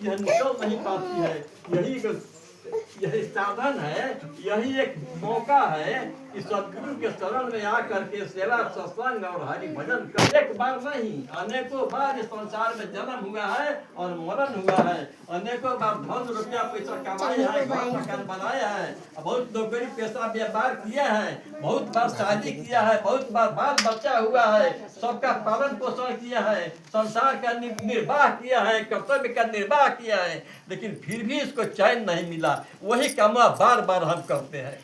यह निकल नहीं पाती है। यही साधन है, यही एक मौका है कि सदगुरु के शरण में आकर के सेवा सत्संग और हरि भजन कर। एक बार नहीं, अनेकों बार इस संसार में जन्म हुआ है और मरण हुआ है। अनेकों बार धन रुपया पैसा कमाया है, घर मकान बनाया है, बहुत नौकरी पेशा व्यापार किया है, बहुत बार शादी किया है, बहुत बार बाल बच्चा हुआ है, सबका पालन पोषण किया है, संसार का निर्वाह किया है, कर्तव्य का निर्वाह किया है, लेकिन फिर भी इसको चैन नहीं मिला। वही काम बार बार हम करते हैं।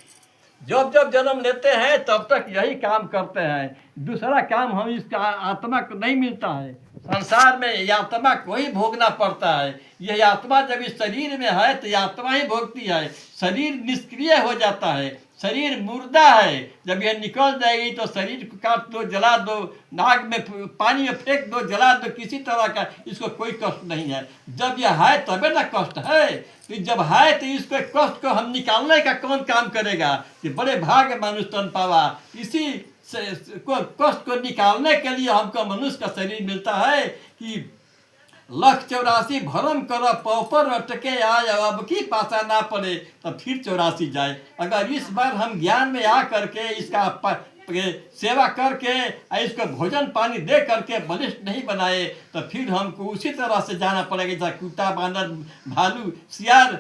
जब जब जन्म लेते हैं तब तक यही काम करते हैं, दूसरा काम हम इसका आत्मा को नहीं मिलता है। संसार में यह आत्मा को ही भोगना पड़ता है। यह आत्मा जब इस शरीर में है तो यह आत्मा ही भोगती है। शरीर निष्क्रिय हो जाता है, शरीर मुर्दा है। जब यह निकल जाएगी तो शरीर को काट दो, जला दो, नाक में पानी में फेंक दो, जला दो, किसी तरह का इसको कोई कष्ट नहीं है। जब यह है तबे ना कष्ट है। तो जब है तो इसको कष्ट को हम निकालने का कौन काम करेगा? कि बड़े भाग्य मनुष्य तन पावा। इसी कष्ट को निकालने के लिए हमको मनुष्य का शरीर मिलता है कि 1,84 भरम कर पौपर अटके आय, अब की पासा ना पड़े तब फिर 84 जाए। अगर इस बार हम ज्ञान में आ करके इसका सेवा करके इसको भोजन पानी दे करके बलिष्ठ नहीं बनाए तो फिर हमको उसी तरह से जाना पड़ेगा जैसा कुत्ता, बांदर, भालू, सियार,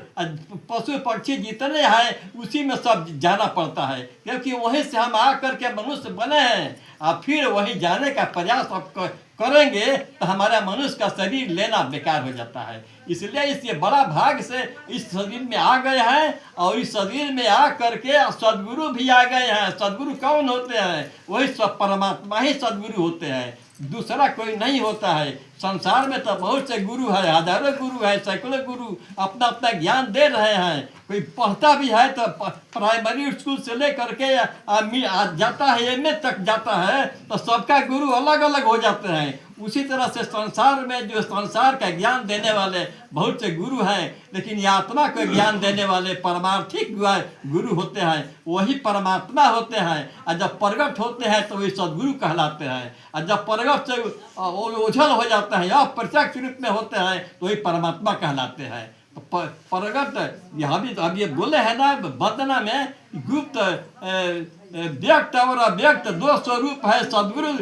पशु पक्षी जितने हैं उसी में सब जाना पड़ता है, क्योंकि वहीं से हम आ करके मनुष्य बने हैं। और फिर वहीं जाने का प्रयास अब करेंगे तो हमारा मनुष्य का शरीर लेना बेकार हो जाता है। इसलिए इसलिए बड़ा भाग से इस शरीर में आ गए हैं और इस शरीर में आ करके सदगुरु भी आ गए हैं। सदगुरु कौन होते हैं? वही सब परमात्मा ही सदगुरु होते हैं, दूसरा कोई नहीं होता है। संसार में तो बहुत से गुरु है, हजारों गुरु है, सैकड़ों गुरु अपना अपना ज्ञान दे रहे हैं। कोई पढ़ता भी है तो प्राइमरी स्कूल से लेकर के जाता है एमए तक जाता है, तो सबका गुरु अलग अलग हो जाते हैं। उसी तरह से संसार में जो संसार का ज्ञान देने वाले बहुत से गुरु हैं, लेकिन ये आत्मा को ज्ञान देने वाले परमार्थिक गुरु होते हैं, वही परमात्मा होते हैं। और जब प्रगट होते हैं तो वही सदगुरु कहलाते हैं। और जब प्रगट से ओझल हो जाते हैं या प्रत्यक्ष रूप में होते हैं तो वही परमात्मा कहलाते हैं। तो प्रगट यहाँ भी अब ये बोले हैं ना वंदना में, गुप्त व्यक्त और अव्यक्त दो स्वरूप है सदगुरु,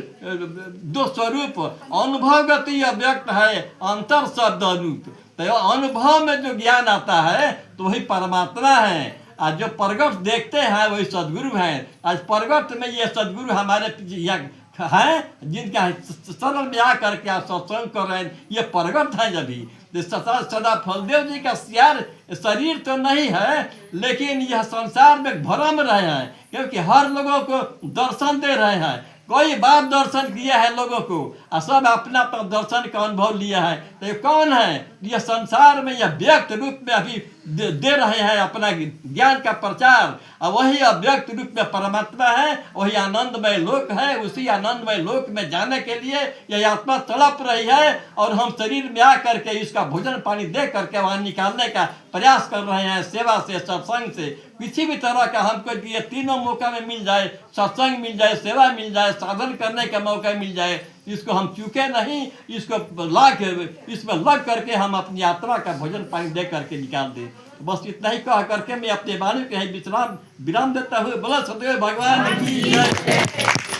दो स्वरूप अनुभवगति अव्यक्त है अंतर शब्द रूप। तो अनुभव में जो ज्ञान आता है तो वही परमात्मा है। आज जो प्रगट देखते हैं वही सदगुरु हैं। आज प्रगट में ये सदगुरु हमारे हैं जिनका शरण में आ करके आप सत्संग कर रहे हैं, ये प्रगट है। जब भी सदा फलदेव जी का शरीर तो नहीं है, लेकिन यह संसार में भ्रम रहे हैं, क्योंकि हर लोगों को दर्शन दे रहे हैं। कोई बार दर्शन किया है लोगों को और सब अपना अपना दर्शन का अनुभव लिया है। तो ये कौन है? यह संसार में यह व्यक्त रूप में अभी दे रहे हैं अपना ज्ञान का प्रचार, और वही अव्यक्त रूप में परमात्मा है, वही आनंदमय लोक है। उसी आनंदमय लोक में जाने के लिए यह आत्मा तड़प रही है और हम शरीर में आ करके इसका भोजन पानी दे करके वहाँ निकालने का प्रयास कर रहे हैं। सेवा से, सत्संग से, किसी भी तरह का हमको ये तीनों मौका में मिल जाए, सत्संग मिल जाए, सेवा मिल जाए, साधन करने का मौका मिल जाए, इसको हम चूके नहीं। इसको इसमें लग करके हम अपनी आत्मा का भोजन पानी दे करके निकाल दें। बस इतना ही कह करके मैं अपने वाणी के विराम देता हुए बोला सदैव भगवान की जय।